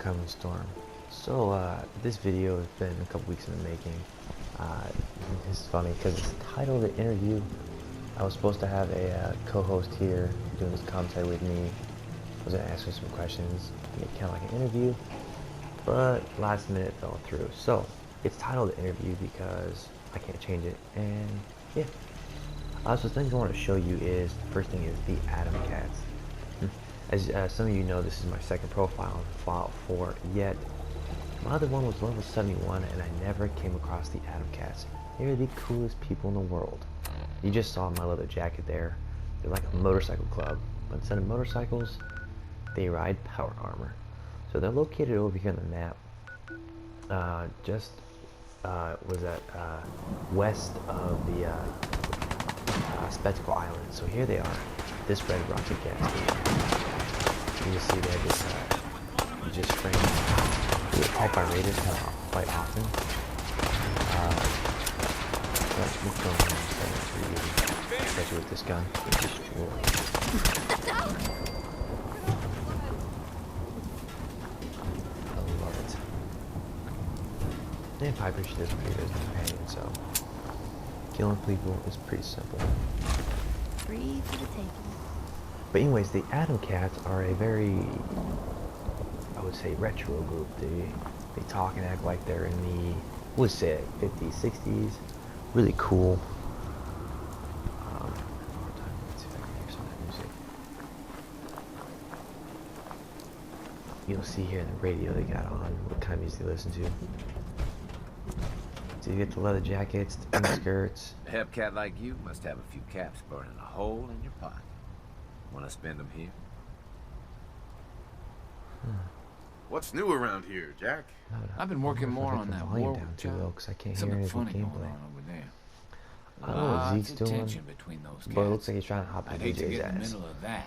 oncoming storm. So this video has been a couple weeks in the making. It's funny because it's titled "The Interview." I was supposed to have a co-host here doing this commentary with me. I was gonna ask her some questions, make kind of like an interview, but last minute fell through. So it's titled "The Interview" because I can't change it, and yeah. So the things I want to show you is, the first thing is the Atom Cats. As some of you know, this is my second profile on Fallout 4, yet my other one was level 71 and I never came across the Atom Cats. They're the coolest people in the world. You just saw my leather jacket there. They're like a motorcycle club, but instead of motorcycles, they ride power armor. So they're located over here on the map, west of the Spectacle Island. So here they are, this red rocket gas station. You see they have this just framed. We get attacked by raiders quite often. But we'll go ahead and set it for you, especially with this gun. I love it. And Piper, she does pretty good as a companion, so killing people is pretty simple. Free for the taking. But anyways, the Atom Cats are a very, I would say, retro group. They talk and act like they're in the, what would say, 50s, 60s. Really cool. Let's see if I can hear some of that music. You'll see here in the radio they got on what kind of music they listen to. So you get the leather jackets, the pink skirts. A hep cat like you must have a few caps burning a hole in your pocket. Want to spend them here? What's new around here, Jack? I've been working more on that war down too low because I can't hear Something any funny going gameplay. on over there. I don't know what Lots Zeke's of doing, tension between those but it looks cats. like he's trying to hop in I'd hate to DJ's get in the ass. middle of that.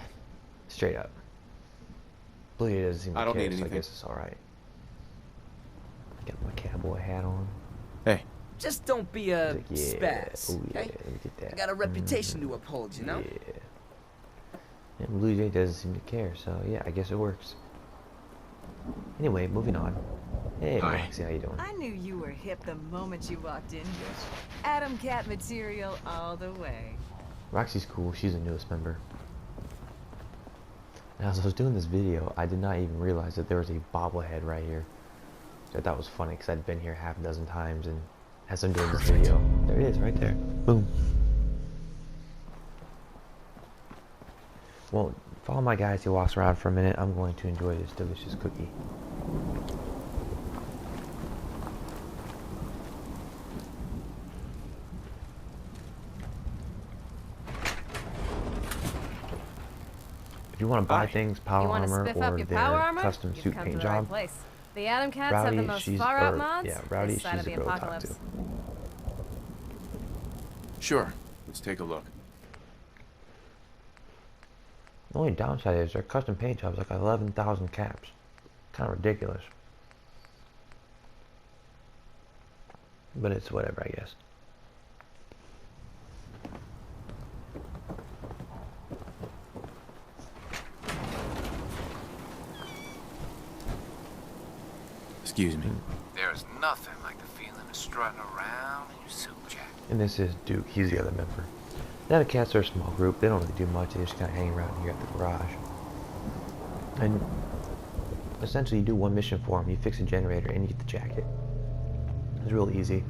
Straight up. Blue doesn't seem to I don't care, need so I anything. guess it's alright. Got my cowboy hat on. Hey. Just don't be a He's like, yeah, spaz, oh yeah, okay? let me get that. I got a reputation to uphold, you know? Yeah. And Blue Jay doesn't seem to care, so yeah, I guess it works. Anyway, moving on. Hey, Hi. Roxy, how you doing? I knew you were hip the moment you walked in here. Atom Cat material all the way. Roxy's cool, she's the newest member. Now, as I was doing this video, I did not even realize that there was a bobblehead right here. Which I thought was funny, because I'd been here half a dozen times, and as I'm doing this video, there it is, right there. Boom. Well, follow my guy as he walks around for a minute. I'm going to enjoy this delicious cookie. If you want to buy things, power You want to armor, spiff up or your their power armor? custom You've suit come paint to the right job, place. The Atom Cats have Rowdy, the most she's, far-out mods yeah, Rowdy, this side she's of the a girl to talk apocalypse. to. Sure. Let's take a look. The only downside is their custom paint job is like 11,000 caps. Kind of ridiculous. But it's whatever, I guess. Excuse me. There's nothing like the feeling of strutting around in your suit jacket. And this is Duke. He's the other member. The other cats are a small group. They don't really do much. They just kind of hang around here at the garage. And essentially, you do one mission for them. You fix a generator and you get the jacket. It's real easy.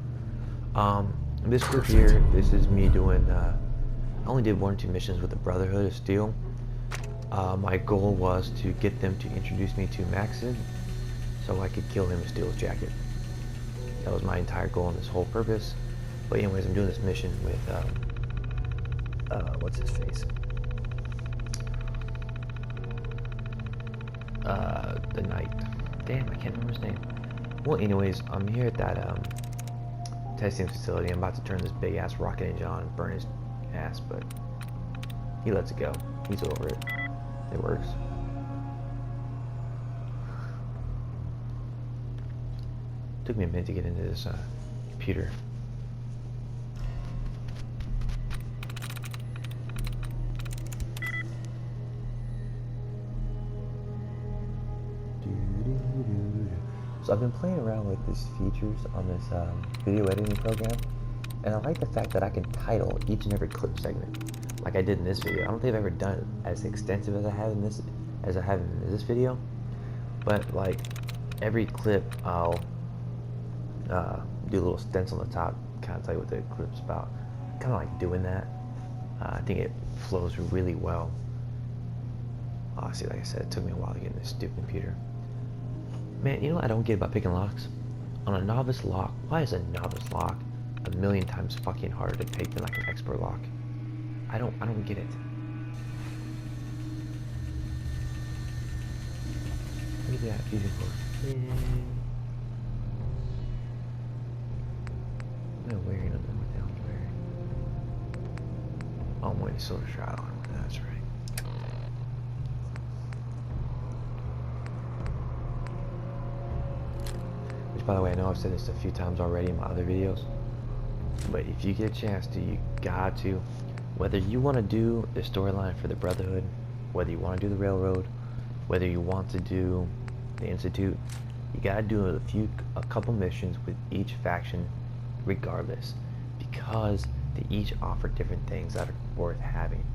This group here, this is me doing. I only did 1 or 2 missions with the Brotherhood of Steel. My goal was to get them to introduce me to Maxid, so I could kill him and steal his jacket. That was my entire goal and this whole purpose. But anyways, I'm doing this mission with, what's his face? The Knight. Damn, I can't remember his name. Well, anyways, I'm here at that, testing facility. I'm about to turn this big ass rocket engine on and burn his ass, but he lets it go. He's over it. It works. Took me a minute to get into this computer. So I've been playing around with these features on this video editing program, and I like the fact that I can title each and every clip segment, like I did in this video. I don't think I've ever done it as extensive as I have in this video, but like every clip I'll do a little stencil on the top, kind of tell you what the clip's about. Kind of like doing that. I think it flows really well. See, like I said, it took me a while to get in this stupid computer. Man, you know what I don't get about picking locks? On a novice lock, why is a novice lock a million times fucking harder to pick than like an expert lock? I don't get it. Look at that fusion core. I'm wearing what the hell I'm wearing. Oh, I'm wearing a silver shroud on. That's right. By the way, I know I've said this a few times already in my other videos, but if you get a chance to, you got to, whether you want to do the storyline for the Brotherhood, whether you want to do the Railroad, whether you want to do the Institute, you gotta do a couple missions with each faction regardless, because they each offer different things that are worth having.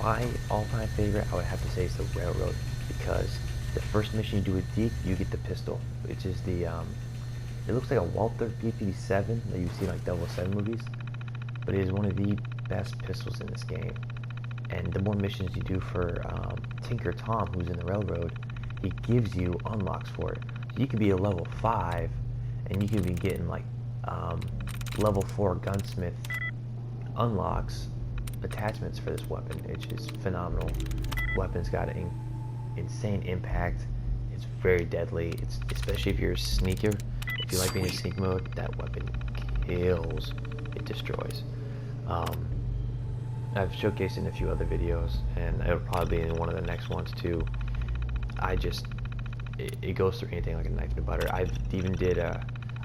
My all-time favorite, I would have to say, is the Railroad, because the first mission you do with Deke, you get the pistol, which is the, it looks like a Walther PPD-7 that you see in like 007 movies, but it is one of the best pistols in this game. And the more missions you do for Tinker Tom, who's in the Railroad, he gives you unlocks for it. So you could be a level 5, and you could be getting like level 4 gunsmith unlocks, attachments for this weapon. It's just phenomenal. Weapon's got an insane impact. It's very deadly. It's especially if you're a sneaker. If you like being in sneak mode, that weapon kills. It destroys. I've showcased in a few other videos, and it'll probably be in one of the next ones too. It goes through anything like a knife to butter. I've even did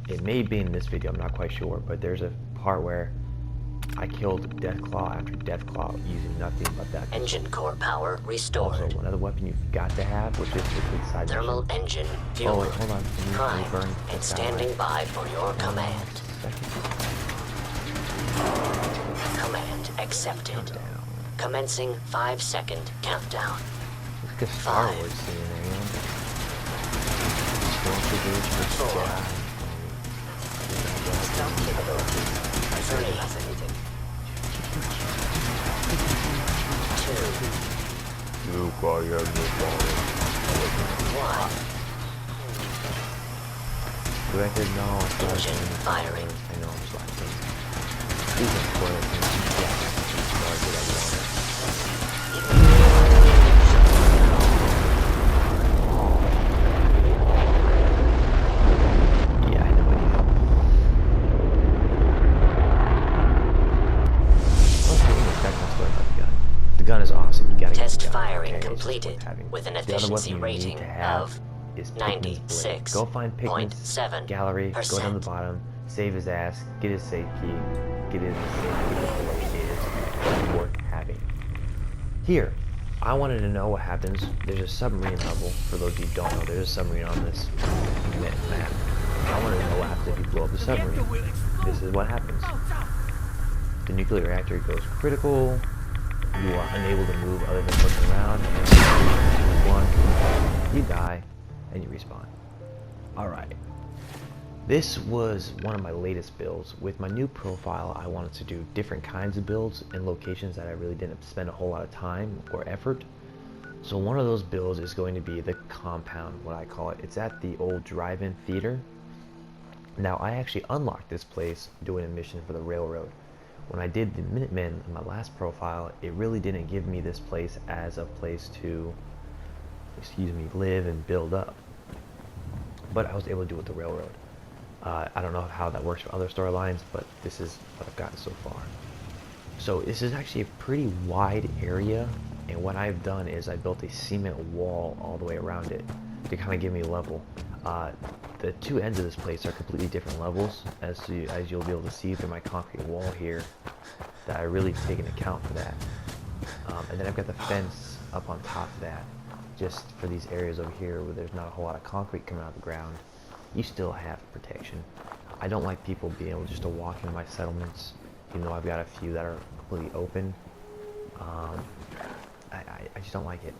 it may be in this video, I'm not quite sure, but there's a part where I killed Deathclaw after Deathclaw using nothing but that pistol. Engine core power restored. Also, another weapon you've got to have, which is the quick side Thermal mission. engine fuel. Oh wait, hold on. Primed burn and standing by for your command. Command accepted. Commencing 5-second countdown. Look at Star 5, Wars scene there, you know? 4, stealth capabilities. 3, 2, 1. Do I did no. Engine firing. I know I'm just like these are spoilers. Yeah, I know what you have. The gun is awesome. You gotta Test get the gun. firing Okay, completed with an efficiency rating of is Pigman's blade. Go find Pigman's 96.7%. gallery, go down the bottom, save his ass, get his safe key, get his safe key before he is worth having. Here, I wanted to know what happens. There's a submarine level. For those of you who don't know, there's a submarine on this map. I wanted to know what happens if you blow up the submarine. This is what happens. The nuclear reactor goes critical. You are unable to move other than looking around, and you die, and you respawn. Alright. This was one of my latest builds. With my new profile, I wanted to do different kinds of builds in locations that I really didn't spend a whole lot of time or effort. So one of those builds is going to be the compound, what I call it. It's at the old drive-in theater. Now, I actually unlocked this place doing a mission for the railroad. When I did the Minutemen in my last profile, it really didn't give me this place as a place to, live and build up. But I was able to do it with the railroad. I don't know how that works for other storylines, but this is what I've gotten so far. So this is actually a pretty wide area, and what I've done is I built a cement wall all the way around it to kind of give me level. The two ends of this place are completely different levels, as you'll be able to see through my concrete wall here, that I really take into account for that. And then I've got the fence up on top of that. So just for these areas over here where there's not a whole lot of concrete coming out of the ground, you still have protection. I don't like people being able just to walk into my settlements, even though I've got a few that are completely open. I just don't like it.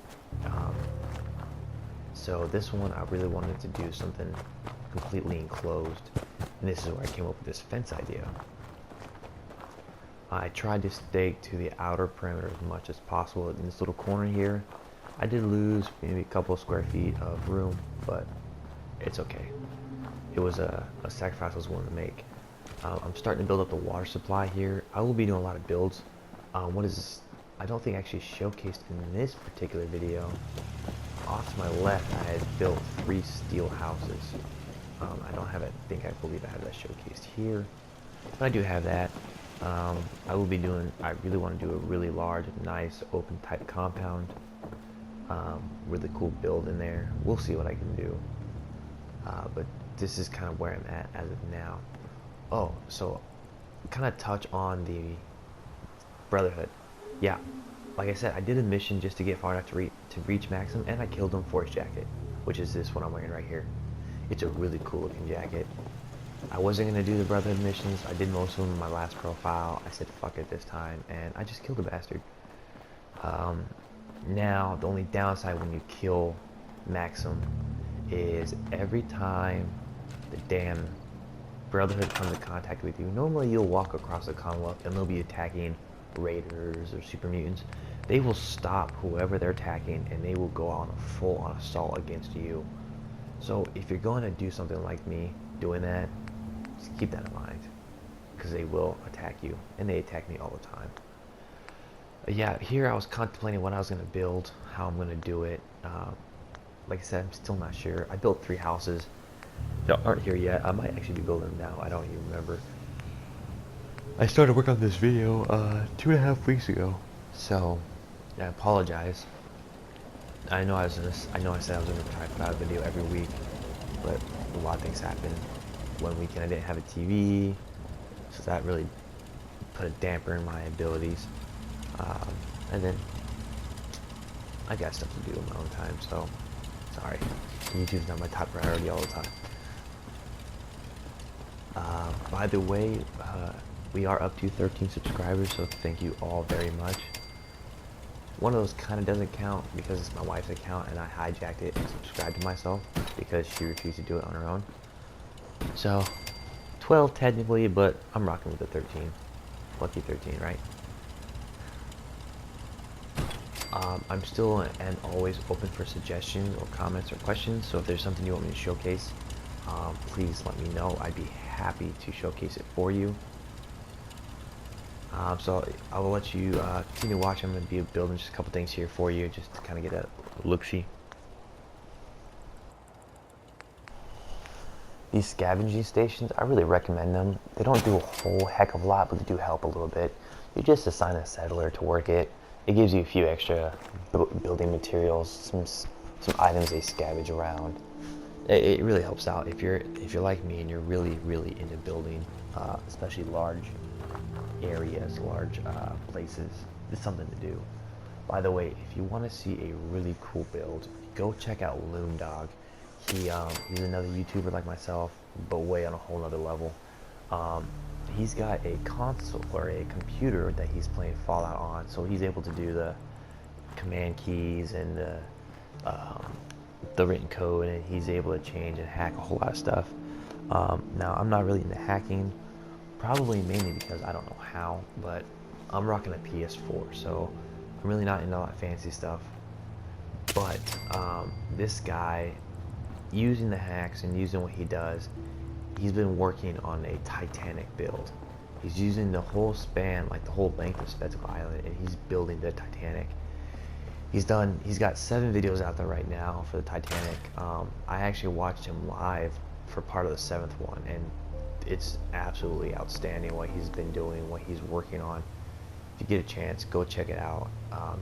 So this one, I really wanted to do something completely enclosed, and this is where I came up with this fence idea. I tried to stake to the outer perimeter as much as possible. In this little corner here, I did lose maybe a couple of square feet of room, but it's okay. It was a sacrifice I was willing to make. I'm starting to build up the water supply here. I will be doing a lot of builds. I don't think actually showcased in this particular video. Off to my left, I had built 3 steel houses. I believe I have that showcased here, but I do have that. I really want to do a really large, nice, open type compound. Really cool build in there. We'll see what I can do. But this is kind of where I'm at as of now. Oh, so kind of touch on the Brotherhood. Yeah, like I said, I did a mission just to get far enough to reach maximum, and I killed him for his jacket, which is this one I'm wearing right here. It's a really cool looking jacket. I wasn't going to do the Brotherhood missions. I did most of them in my last profile. I said fuck it this time, and I just killed the bastard. Now, the only downside when you kill Maxim is every time the damn Brotherhood comes in contact with you, normally you'll walk across the Commonwealth and they'll be attacking raiders or super mutants. They will stop whoever they're attacking and they will go on a full-on assault against you. So if you're going to do something like me doing that, just keep that in mind, because they will attack you, and they attack me all the time. Yeah, here I was contemplating what I was going to build, how I'm going to do it. Like I said, I'm still not sure. I built 3 houses that aren't here yet. I might actually be building them now. I don't even remember. I started work on this video 2.5 weeks ago, so I apologize. I know I said I was going to try to put out a video every week, but a lot of things happened. One weekend I didn't have a TV, so that really put a damper in my abilities. And then I got stuff to do in my own time, so sorry. YouTube's not my top priority all the time. By the way, we are up to 13 subscribers, so thank you all very much. One of those kind of doesn't count because it's my wife's account and I hijacked it and subscribed to myself because she refused to do it on her own. So 12 technically, but I'm rocking with the 13. Lucky 13, right? I'm still and always open for suggestions or comments or questions, so if there's something you want me to showcase, please let me know. I'd be happy to showcase it for you. So I will let you continue watching. I'm going to be building just a couple things here for you, just to kind of get a look-see. These scavenging stations, I really recommend them. They don't do a whole heck of a lot, but they do help a little bit. You just assign a settler to work it. It gives you a few extra building materials, some items they scavenge around. It really helps out if you're like me and you're really into building, especially large areas, large places. It's something to do. By the way, if you want to see a really cool build, go check out Loondog. He's another YouTuber like myself, but way on a whole nother level. He's got a console or a computer that he's playing Fallout on, so he's able to do the command keys and the written code, and he's able to change and hack a whole lot of stuff. Now, I'm not really into hacking, probably mainly because I don't know how, but I'm rocking a PS4, so I'm really not into all that fancy stuff. But this guy, using the hacks and using what he does, he's been working on a Titanic build. He's using the whole span, like the whole length of Spectacle Island, and he's building the Titanic. He's got 7 videos out there right now for the Titanic. I actually watched him live for part of the 7th one, and it's absolutely outstanding what he's been doing, what he's working on. If you get a chance, go check it out.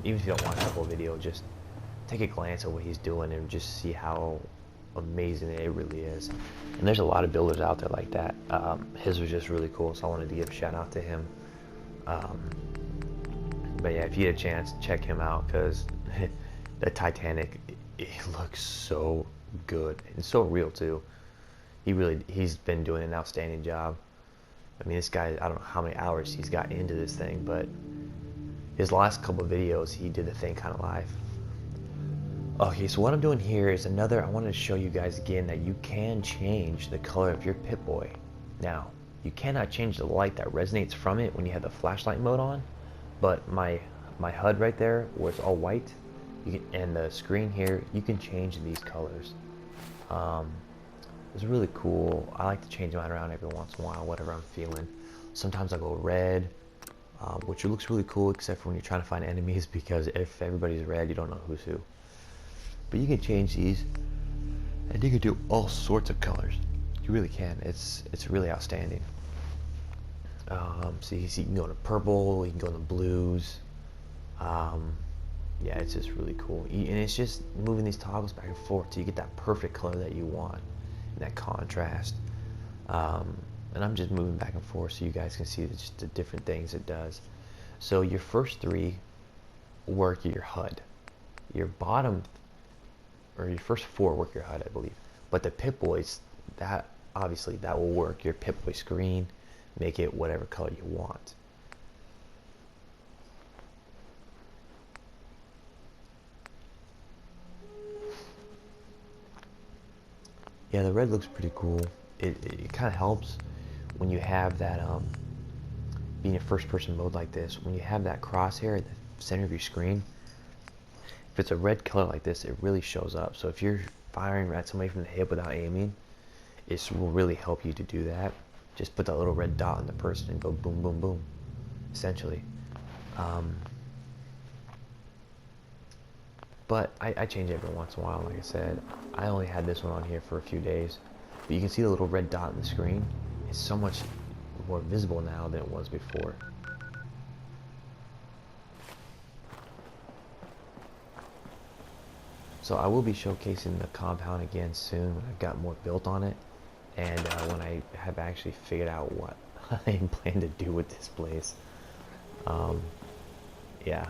Even if you don't watch the whole video, just take a glance at what he's doing and just see how amazing it really is. And there's a lot of builders out there like that. His was just really cool, so I wanted to give a shout out to him. But yeah, if you get a chance, check him out, because the Titanic, it looks so good and so real too. He's been doing an outstanding job. I mean, this guy, I don't know how many hours he's got into this thing, but his last couple of videos, he did the thing kind of live. Okay, so what I'm doing here is I wanted to show you guys again that you can change the color of your Pip-Boy. Now, you cannot change the light that resonates from it when you have the flashlight mode on, but my HUD right there, where it's all white, and the screen here, you can change these colors. It's really cool. I like to change mine around every once in a while, whatever I'm feeling. Sometimes I go red, which looks really cool, except for when you're trying to find enemies, because if everybody's red, you don't know who's who. But you can change these, and you can do all sorts of colors. You really can. It's really outstanding. So you can go to purple, you can go to blues. Yeah, it's just really cool. And it's just moving these toggles back and forth till you get that perfect color that you want, and that contrast. And I'm just moving back and forth so you guys can see just the different things it does. So your first three work your HUD. Your bottom, or your first four work your HUD, I believe. But the Pip-Boys, that obviously that will work your Pip-Boy screen, make it whatever color you want. Yeah, the red looks pretty cool. It kind of helps when you have that, being a first person mode like this, when you have that crosshair at the center of your screen, if it's a red color like this, it really shows up. So if you're firing at somebody from the hip without aiming, it will really help you to do that. Just put that little red dot on the person and go boom, boom, boom, essentially. But I change it every once in a while, like I said. I only had this one on here for a few days. But you can see the little red dot on the screen. It's so much more visible now than it was before. So I will be showcasing the compound again soon when I've got more built on it. And when I have actually figured out what I plan to do with this place. Yeah.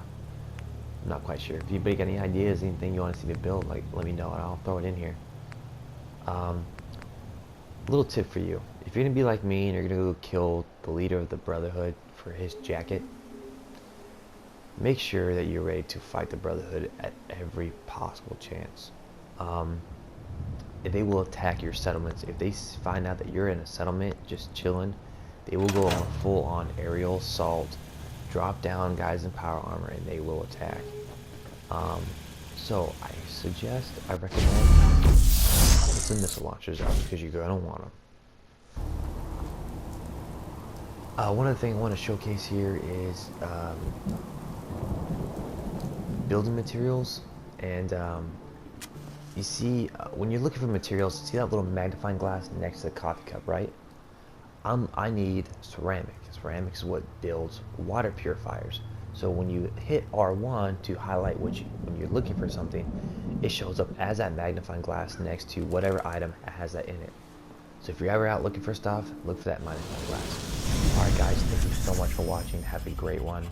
I'm not quite sure. If anybody got any ideas, anything you want to see me build, like, let me know and I'll throw it in here. Little tip for you. If you're going to be like me and you're going to go kill the leader of the Brotherhood for his jacket, make sure that you're ready to fight the Brotherhood at every possible chance. They will attack your settlements. If they find out that you're in a settlement just chilling, they will go on a full-on aerial assault, drop down guys in power armor, and they will attack. So I recommend put some missile launchers out because you're gonna want them. One other thing I want to showcase here is building materials. And you see, when you're looking for materials, see that little magnifying glass next to the coffee cup, right? I need ceramic. Ceramic is what builds water purifiers. So when you hit R1 to highlight when you're looking for something, it shows up as that magnifying glass next to whatever item has that in it. So if you're ever out looking for stuff, look for that magnifying glass. Alright guys, thank you so much for watching. Have a great one.